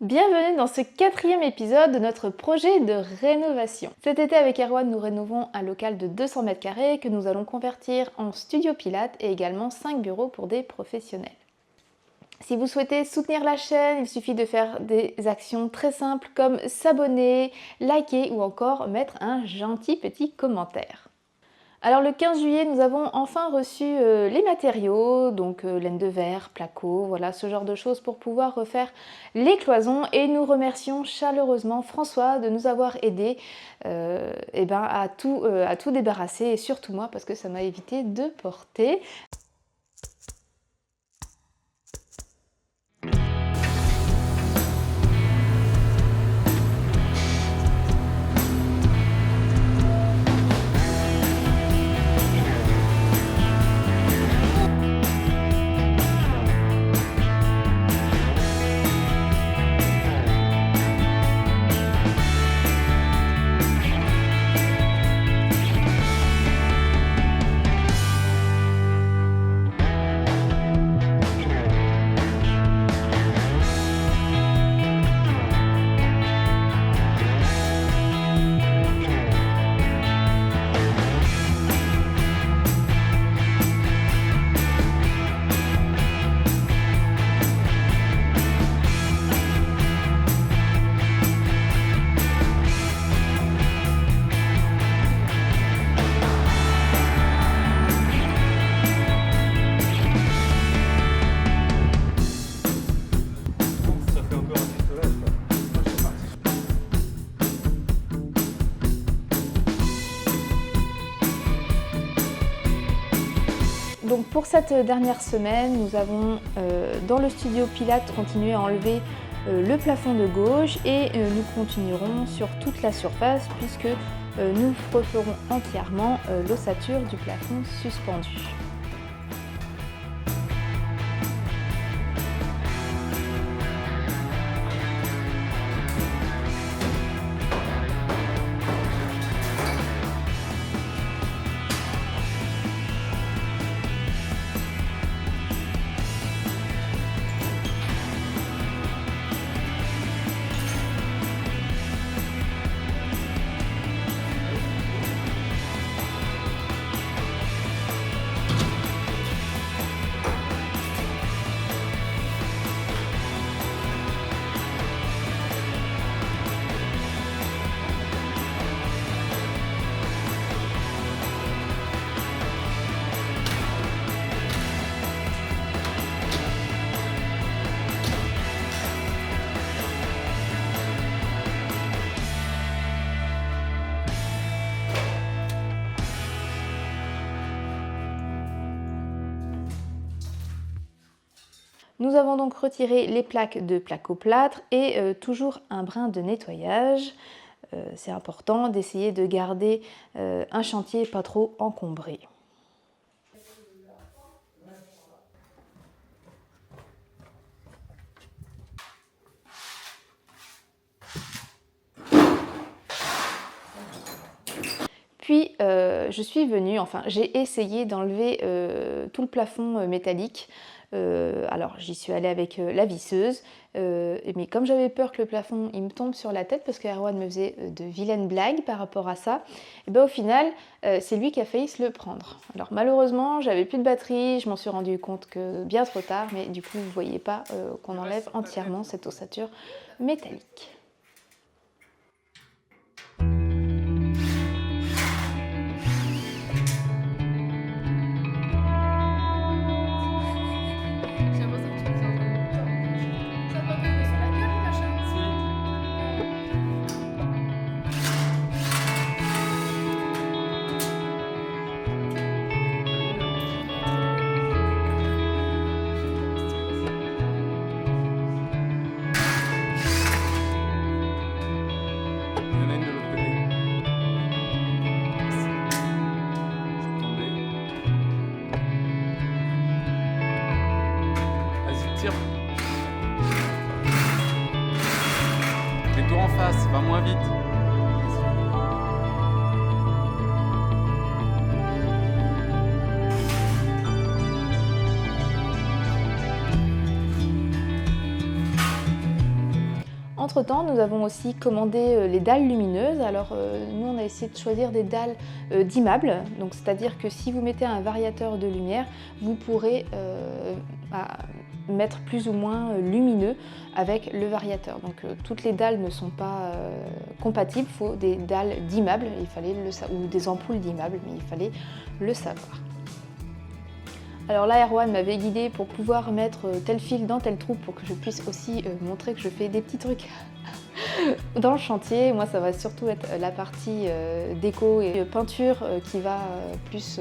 Bienvenue dans ce 4e épisode de notre projet de rénovation. Cet été avec Erwan, nous rénovons un local de 200 m² que nous allons convertir en studio pilates et également 5 bureaux pour des professionnels. Si vous souhaitez soutenir la chaîne, il suffit de faire des actions très simples comme s'abonner, liker ou encore mettre un gentil petit commentaire. Alors le 15 juillet, nous avons enfin reçu les matériaux, donc laine de verre, placo, voilà ce genre de choses pour pouvoir refaire les cloisons et nous remercions chaleureusement François de nous avoir aidés à tout débarrasser et surtout moi parce que ça m'a évité de porter. Donc pour cette dernière semaine, nous avons dans le studio Pilates continué à enlever le plafond de gauche et nous continuerons sur toute la surface puisque nous referons entièrement l'ossature du plafond suspendu. Nous avons donc retiré les plaques de placo-plâtre et toujours un brin de nettoyage. C'est important d'essayer de garder un chantier pas trop encombré. Puis je suis venue, j'ai essayé d'enlever tout le plafond métallique. Alors j'y suis allée avec la visseuse, mais comme j'avais peur que le plafond il me tombe sur la tête parce que Erwan me faisait de vilaines blagues par rapport à ça, et ben au final c'est lui qui a failli se le prendre. Alors malheureusement j'avais plus de batterie, je m'en suis rendu compte que bien trop tard, mais du coup vous voyez pas qu'on enlève entièrement cette ossature métallique. Mets-toi en face, va moins vite. Entre temps, nous avons aussi commandé les dalles lumineuses. Alors nous on a essayé de choisir des dalles dimmables, donc c'est-à-dire que si vous mettez un variateur de lumière, vous pourrez mettre plus ou moins lumineux avec le variateur. Donc toutes les dalles ne sont pas compatibles, il faut des dalles dimmables, ou des ampoules dimmables, mais il fallait le savoir. Alors là, Erwan m'avait guidée pour pouvoir mettre tel fil dans tel trou pour que je puisse aussi montrer que je fais des petits trucs dans le chantier. Moi, ça va surtout être la partie déco et peinture qui va plus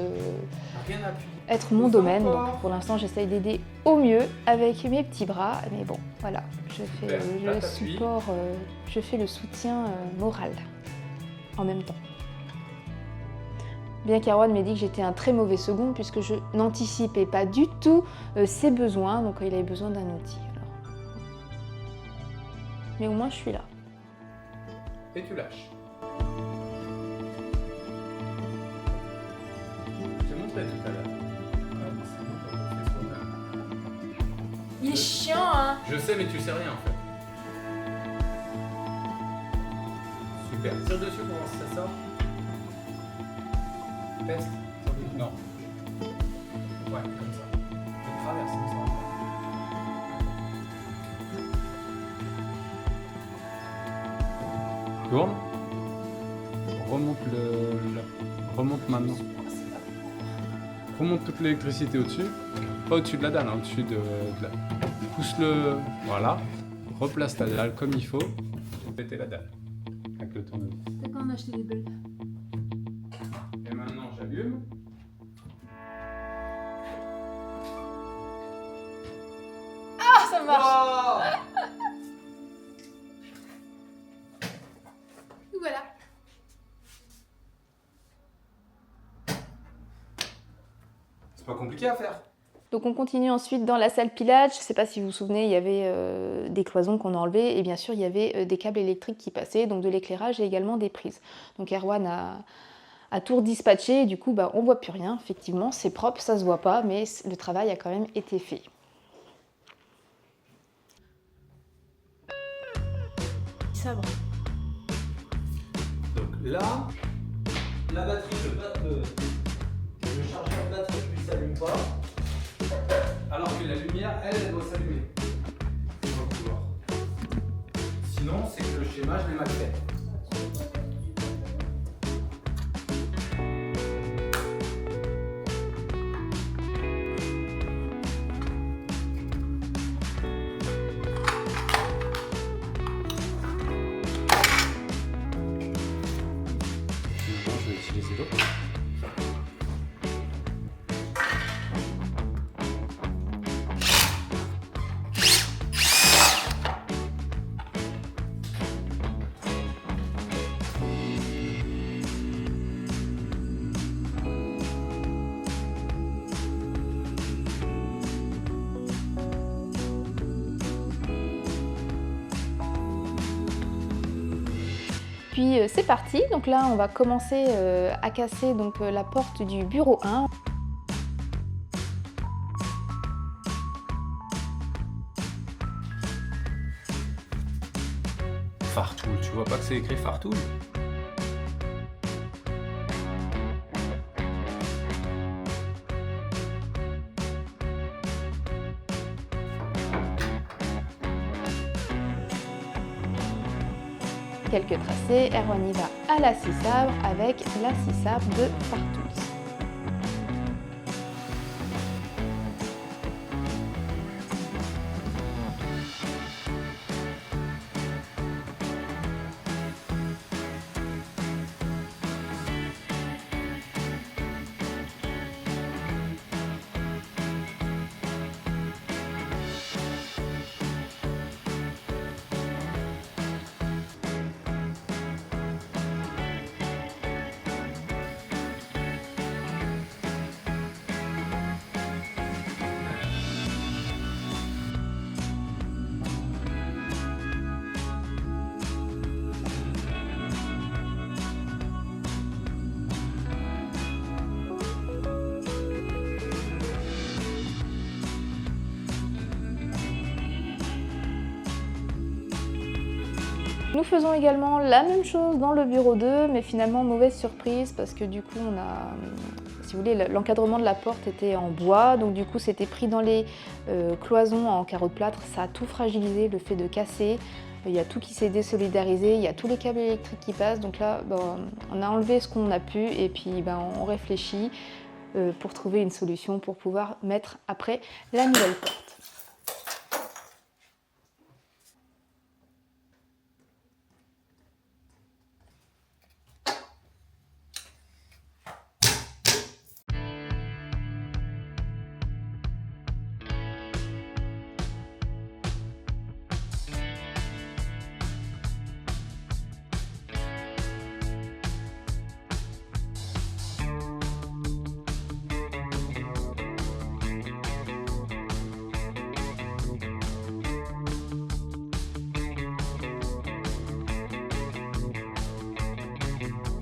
être mon domaine. Donc pour l'instant, j'essaye d'aider au mieux avec mes petits bras. Mais bon, voilà, je fais le support, je fais le soutien moral en même temps. Bien qu'Erwan m'ait dit que j'étais un très mauvais second puisque je n'anticipais pas du tout ses besoins, donc il avait besoin d'un outil. Alors. Mais au moins je suis là. Et tu lâches. J'ai montré tout à l'heure. Il est chiant, hein. Je sais, mais tu sais rien en fait. Super. Tire dessus pour voir si ça sort. Test. Non. Ouais, comme ça. Je traverse, mais ça va pas. Tourne. Remonte maintenant. Remonte toute l'électricité au-dessus. Pas au-dessus de la dalle, hein, au-dessus de la... Pousse-le. Voilà. Replace ta dalle comme il faut. Et péter la dalle. Avec le tournevis. C'est quand on a acheté des bulles. Et maintenant, j'allume. Ah, ça marche. Oh Voilà. C'est pas compliqué à faire. Donc on continue ensuite dans la salle Pilates. Je ne sais pas si vous vous souvenez, il y avait des cloisons qu'on a enlevées et bien sûr il y avait des câbles électriques qui passaient, donc de l'éclairage et également des prises. Donc Erwan a tout redispatché et du coup on ne voit plus rien. Effectivement c'est propre, ça ne se voit pas, mais le travail a quand même été fait. Sabre. Donc là, la batterie, le chargeur de batterie ne s'allume pas. Alors que la lumière, elle doit s'allumer. On va pouvoir. Sinon, c'est que le schéma, je l'ai mal fait. Je vais utiliser l'autre. Puis c'est parti, donc là on va commencer à casser donc, la porte du bureau 1. Fartoul, tu vois pas que c'est écrit Fartoul? Quelques tracés, Erwan y va à la scie sabre avec la scie sabre de Fartools. Nous faisons également la même chose dans le bureau 2, mais finalement mauvaise surprise parce que du coup on a, si vous voulez, l'encadrement de la porte était en bois, donc du coup c'était pris dans les cloisons en carreaux de plâtre, ça a tout fragilisé, le fait de casser, il y a tout qui s'est désolidarisé, il y a tous les câbles électriques qui passent, donc là on a enlevé ce qu'on a pu et puis on réfléchit pour trouver une solution pour pouvoir mettre après la nouvelle porte.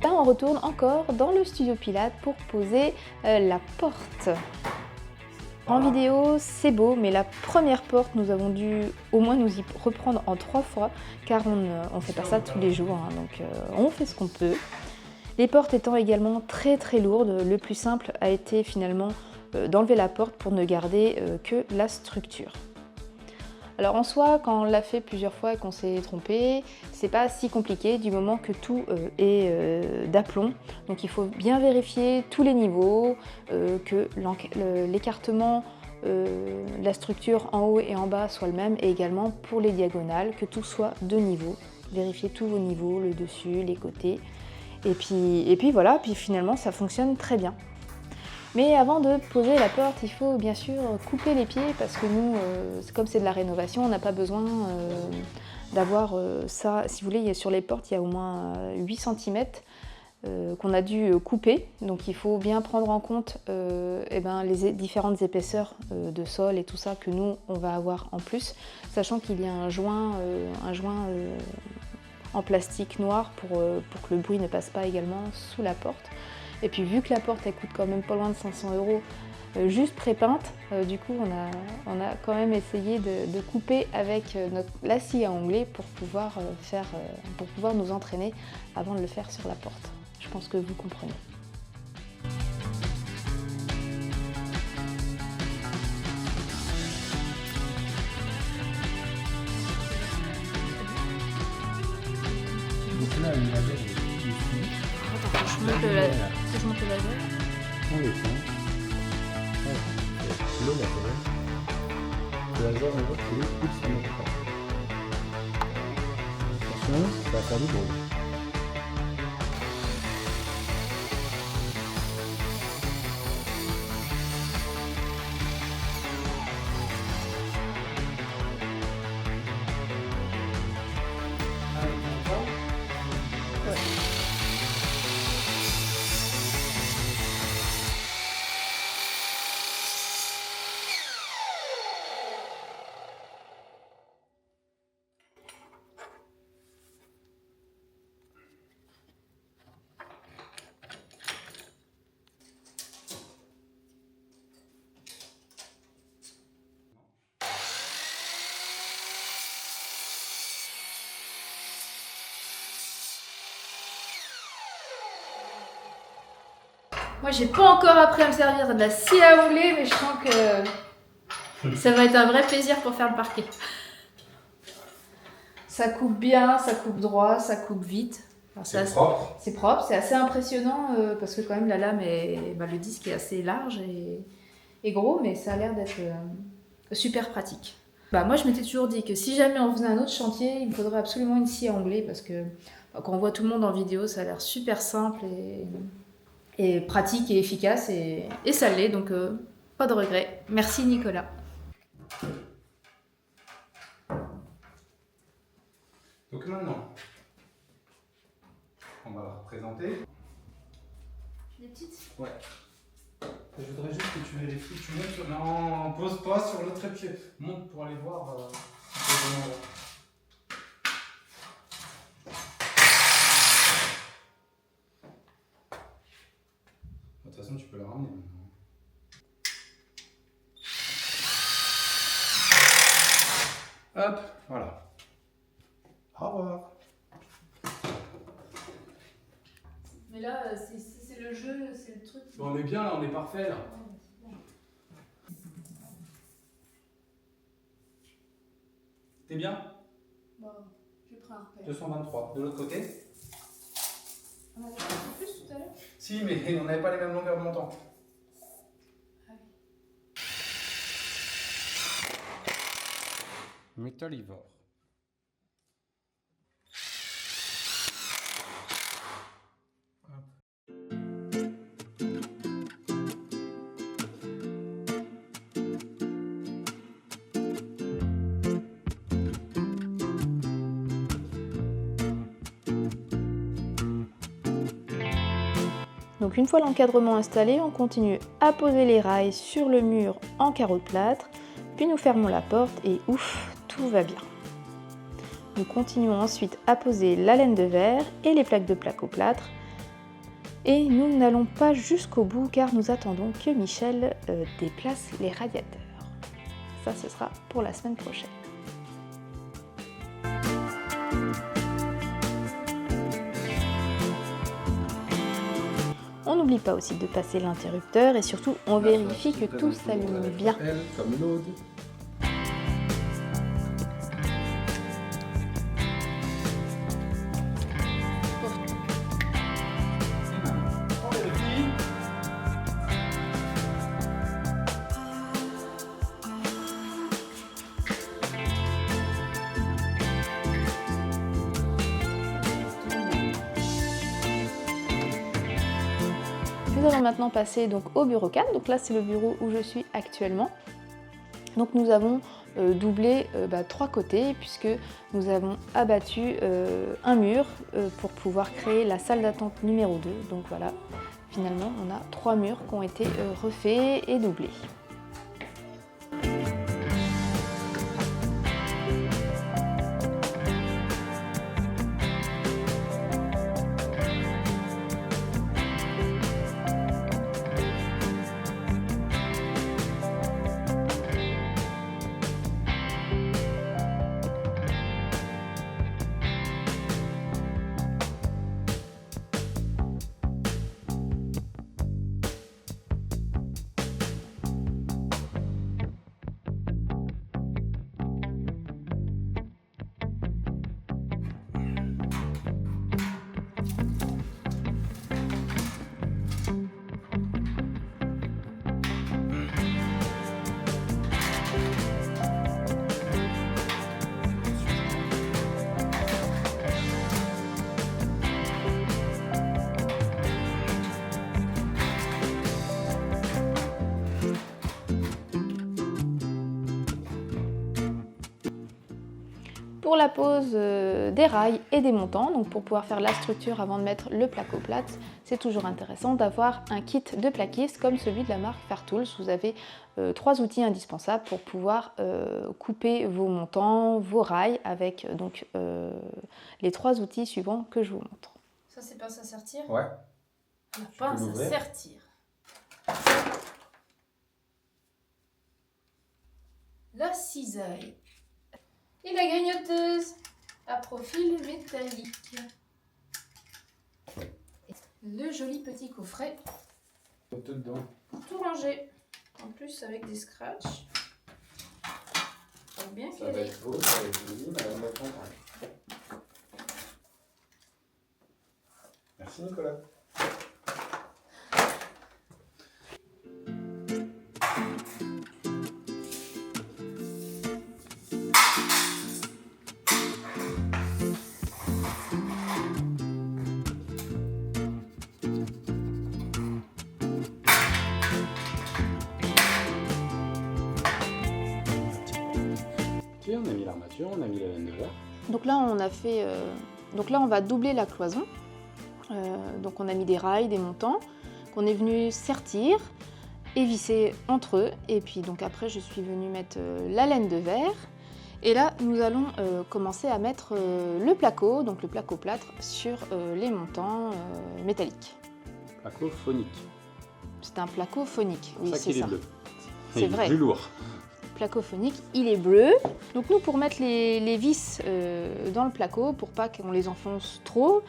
Là, on retourne encore dans le studio Pilates pour poser la porte. En vidéo, c'est beau, mais la première porte, nous avons dû au moins nous y reprendre en 3 fois, car on ne fait pas ça tous les jours, hein, donc on fait ce qu'on peut. Les portes étant également très très lourdes, le plus simple a été finalement d'enlever la porte pour ne garder que la structure. Alors en soi, quand on l'a fait plusieurs fois et qu'on s'est trompé, c'est pas si compliqué du moment que tout est d'aplomb. Donc il faut bien vérifier tous les niveaux, que l'écartement de la structure en haut et en bas soit le même, et également pour les diagonales, que tout soit de niveau. Vérifier tous vos niveaux, le dessus, les côtés. Et puis voilà, puis finalement ça fonctionne très bien. Mais avant de poser la porte, il faut bien sûr couper les pieds parce que nous, comme c'est de la rénovation, on n'a pas besoin d'avoir ça. Si vous voulez, sur les portes, il y a au moins 8 cm qu'on a dû couper. Donc il faut bien prendre en compte les différentes épaisseurs de sol et tout ça que nous, on va avoir en plus, sachant qu'il y a un joint en plastique noir pour que le bruit ne passe pas également sous la porte. Et puis vu que la porte elle coûte quand même pas loin de 500 €, juste pré-peinte, du coup on a quand même essayé de couper avec la scie à onglet pour pouvoir nous entraîner avant de le faire sur la porte. Je pense que vous comprenez. Donc là, il y avait ici. Attends, je monte le laser. On le prend. Voilà. Et le laser. Le laser, on voit qu'il est plus sur notre porte. Attention, ça va faire du bruit. Moi, j'ai pas encore appris à me servir de la scie à onglet, mais je sens que ça va être un vrai plaisir pour faire le parquet. Ça coupe bien, ça coupe droit, ça coupe vite. C'est propre. C'est propre, c'est assez impressionnant parce que quand même la lame le disque est assez large et gros, mais ça a l'air d'être super pratique. Moi, je m'étais toujours dit que si jamais on faisait un autre chantier, il me faudrait absolument une scie à onglet parce que quand on voit tout le monde en vidéo, ça a l'air super simple et pratique et efficace et ça l'est, donc pas de regret. Merci Nicolas. Donc maintenant, on va la représenter. Les petites. Ouais. Je voudrais juste que tu vérifies, tu montes sur... Non, pose pas sur le trépied. Monte pour aller voir. De toute façon, tu peux la ramener maintenant. Hop, voilà. Au revoir. On est bien là, on est parfait là. T'es bien? Bon, j'ai pris un repère. 223. De l'autre côté? On avait fait plus tout à l'heure? Si, mais on n'avait pas les mêmes longueurs de montant. Métal Ivor. Donc une fois l'encadrement installé, on continue à poser les rails sur le mur en carreau de plâtre, puis nous fermons la porte et ouf, tout va bien. Nous continuons ensuite à poser la laine de verre et les plaques de placo-plâtre. Et nous n'allons pas jusqu'au bout car nous attendons que Michel déplace les radiateurs. Ça, ce sera pour la semaine prochaine. On n'oublie pas aussi de passer l'interrupteur et surtout on vérifie que tout s'allume bien. Comme l'autre. Nous allons maintenant passer donc au bureau 4, donc là c'est le bureau où je suis actuellement. Donc nous avons doublé 3 côtés puisque nous avons abattu un mur pour pouvoir créer la salle d'attente numéro 2. Donc voilà, finalement on a 3 murs qui ont été refaits et doublés. Pour la pose des rails et des montants, donc pour pouvoir faire la structure avant de mettre le placo-plâtre, c'est toujours intéressant d'avoir un kit de plaquiste comme celui de la marque Fartools. Vous avez 3 outils indispensables pour pouvoir couper vos montants, vos rails avec donc les 3 outils suivants que je vous montre. Ça, c'est pince à sertir? Ouais. La pince à l'ouvrir. sertir. La cisaille. Et la grignoteuse à profil métallique. Le joli petit coffret Tout dedans. pour tout ranger. En plus avec des scratchs. Donc bien Ça va calé. être beau, ça va être joli, madame va être contente. Merci Nicolas. Ok, on a mis l'armature, on a mis la laine de verre. Donc là on a fait, donc là on va doubler la cloison. Donc on a mis des rails, des montants qu'on est venu sertir et visser entre eux. Et puis donc après je suis venue mettre la laine de verre. Et là nous allons commencer à mettre le placo, donc le placo-plâtre sur les montants métalliques. Placo phonique. C'est un placo phonique, C'est oui ça c'est qu'il est ça. bleu. C'est Il est vrai. plus lourd. Placo phonique, il est bleu. Donc nous pour mettre les vis dans le placo, pour pas qu'on les enfonce trop,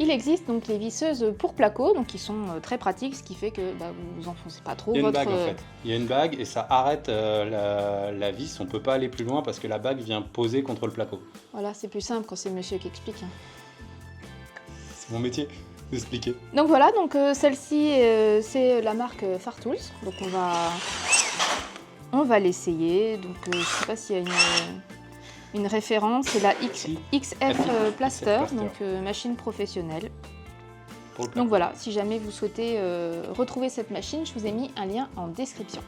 Il existe donc les visseuses pour placo, donc qui sont très pratiques, ce qui fait que vous enfoncez pas trop Il y a une votre... bague en fait. Il y a une bague et ça arrête la vis. On peut pas aller plus loin parce que la bague vient poser contre le placo. Voilà, c'est plus simple quand c'est monsieur qui explique. C'est mon métier d'expliquer. Donc voilà, donc celle-ci c'est la marque Fartools, donc on va l'essayer. Donc je sais pas s'il y a une référence, c'est la XF Plaster, donc machine professionnelle. Donc voilà, si jamais vous souhaitez retrouver cette machine, je vous ai mis un lien en description.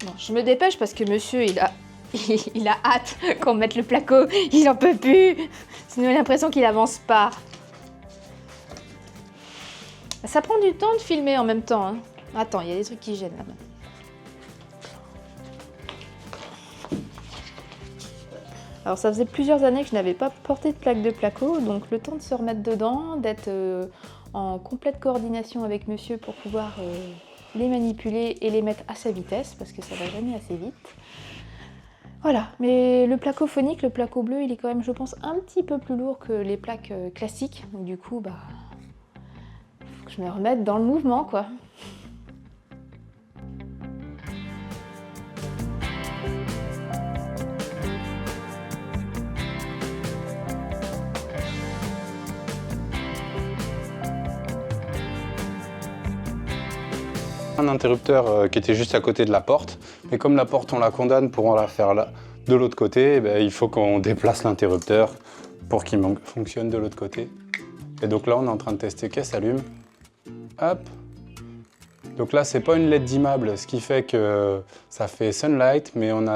Bon, je me dépêche parce que monsieur il a hâte qu'on mette le placo, il en peut plus. Sinon, il a l'impression qu'il avance pas. Ça prend du temps de filmer en même temps. Hein. Attends, il y a des trucs qui gênent là-bas. Alors, ça faisait plusieurs années que je n'avais pas porté de plaque de placo, donc le temps de se remettre dedans, d'être en complète coordination avec monsieur pour pouvoir les manipuler et les mettre à sa vitesse, parce que ça va jamais assez vite. Voilà, mais le placo phonique, le placo bleu, il est quand même, je pense, un petit peu plus lourd que les plaques classiques. Donc du coup, faut que je me remette dans le mouvement, quoi. Un interrupteur qui était juste à côté de la porte, mais comme la porte on la condamne pour la faire là, de l'autre côté, il faut qu'on déplace l'interrupteur pour qu'il fonctionne de l'autre côté. Et donc là on est en train de tester qu'elle s'allume. Hop. Donc là c'est pas une LED dimmable, ce qui fait que ça fait sunlight, mais on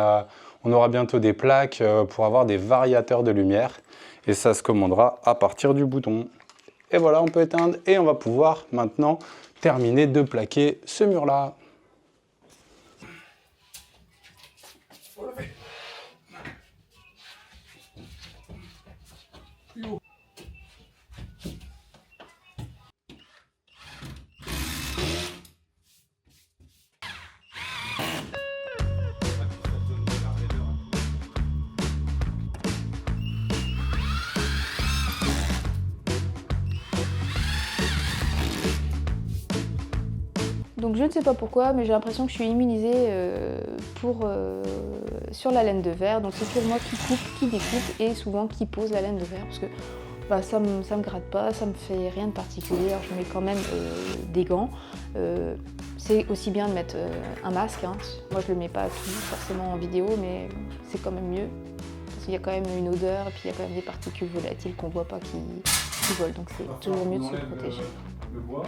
aura bientôt des plaques pour avoir des variateurs de lumière. Et ça se commandera à partir du bouton. Et voilà, on peut éteindre et on va pouvoir maintenant terminer de plaquer ce mur-là. Donc je ne sais pas pourquoi, mais j'ai l'impression que je suis immunisée sur la laine de verre. Donc c'est toujours moi qui coupe, qui découpe et souvent qui pose la laine de verre parce que ça me gratte pas, ça me fait rien de particulier. Alors je mets quand même des gants. C'est aussi bien de mettre un masque. Hein. Moi je le mets pas tout forcément en vidéo, mais c'est quand même mieux. Parce qu'il y a quand même une odeur et puis il y a quand même des particules volatiles qu'on voit pas qui volent. Donc c'est toujours mieux de se protéger. Le bois.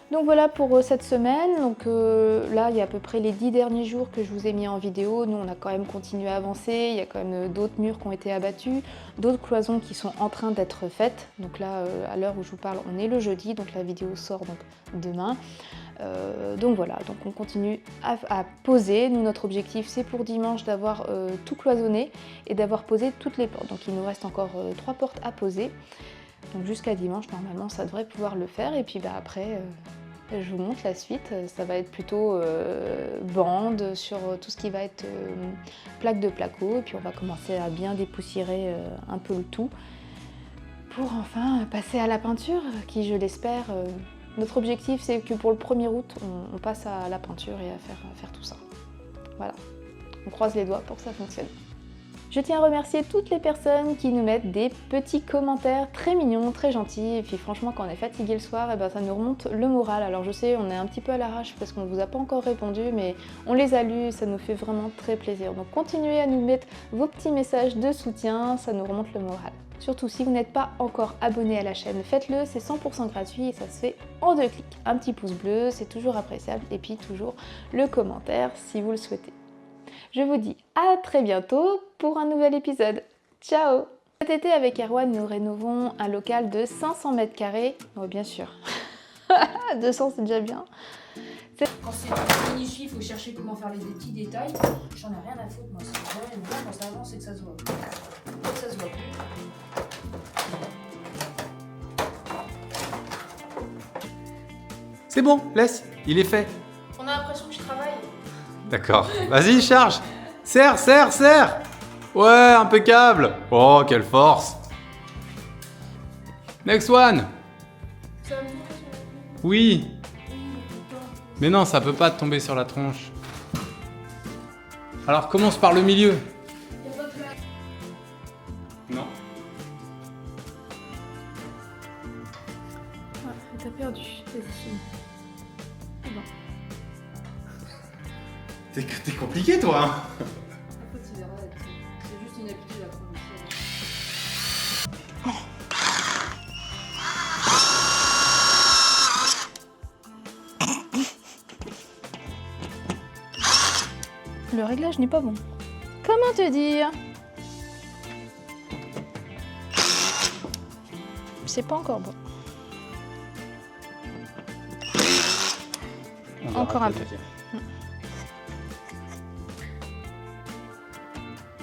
Donc voilà pour cette semaine. Donc là, il y a à peu près les 10 derniers jours que je vous ai mis en vidéo. Nous, on a quand même continué à avancer. Il y a quand même d'autres murs qui ont été abattus, d'autres cloisons qui sont en train d'être faites. Donc là, à l'heure où je vous parle, on est le jeudi, donc la vidéo sort donc demain. Donc voilà, donc on continue à poser. Nous, notre objectif, c'est pour dimanche d'avoir tout cloisonné et d'avoir posé toutes les portes. Donc il nous reste encore 3 portes à poser. Donc jusqu'à dimanche, normalement, ça devrait pouvoir le faire. Et puis après, je vous montre la suite. Ça va être plutôt bande sur tout ce qui va être plaque de placo. Et puis on va commencer à bien dépoussiérer un peu le tout pour enfin passer à la peinture qui, je l'espère, notre objectif, c'est que pour le 1er août, on passe à la peinture et à faire tout ça. Voilà, on croise les doigts pour que ça fonctionne. Je tiens à remercier toutes les personnes qui nous mettent des petits commentaires très mignons, très gentils. Et puis franchement, quand on est fatigué le soir, ça nous remonte le moral. Alors je sais, on est un petit peu à l'arrache parce qu'on ne vous a pas encore répondu, mais on les a lus, ça nous fait vraiment très plaisir. Donc continuez à nous mettre vos petits messages de soutien, ça nous remonte le moral. Surtout si vous n'êtes pas encore abonné à la chaîne, faites-le, c'est 100% gratuit et ça se fait en 2 clics. Un petit pouce bleu, c'est toujours appréciable, et puis toujours le commentaire si vous le souhaitez. Je vous dis à très bientôt pour un nouvel épisode. Ciao! Cet été avec Erwan, nous rénovons un local de 500 mètres carrés. Oh bien sûr, 200 c'est déjà bien. Quand c'est minutieux, il faut chercher comment faire les petits détails. J'en ai rien à foutre, moi. C'est vraiment quand ça avance et que ça se voit. Faut que ça se voit. C'est bon, laisse, il est fait. On a l'impression que je travaille. D'accord. Vas-y, charge. Serre, serre, serre. Ouais, impeccable. Oh, quelle force. Next one. Ça va me tomber sur la tronche. Oui. Putain. Mais non, ça peut pas te tomber sur la tronche. Alors commence par le milieu. Y'a pas de place. Non. Ah, t'as perdu, vas-y, finis. C'est bon. T'es compliqué, toi. En fait, tu verras, c'est juste une habitude à prendre. Le réglage n'est pas bon. Comment te dire? C'est pas encore bon. Encore un peu.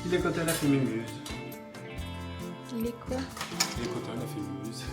Il est coton, la fémumuse. Il est quoi? Il est coton, la fémumuse.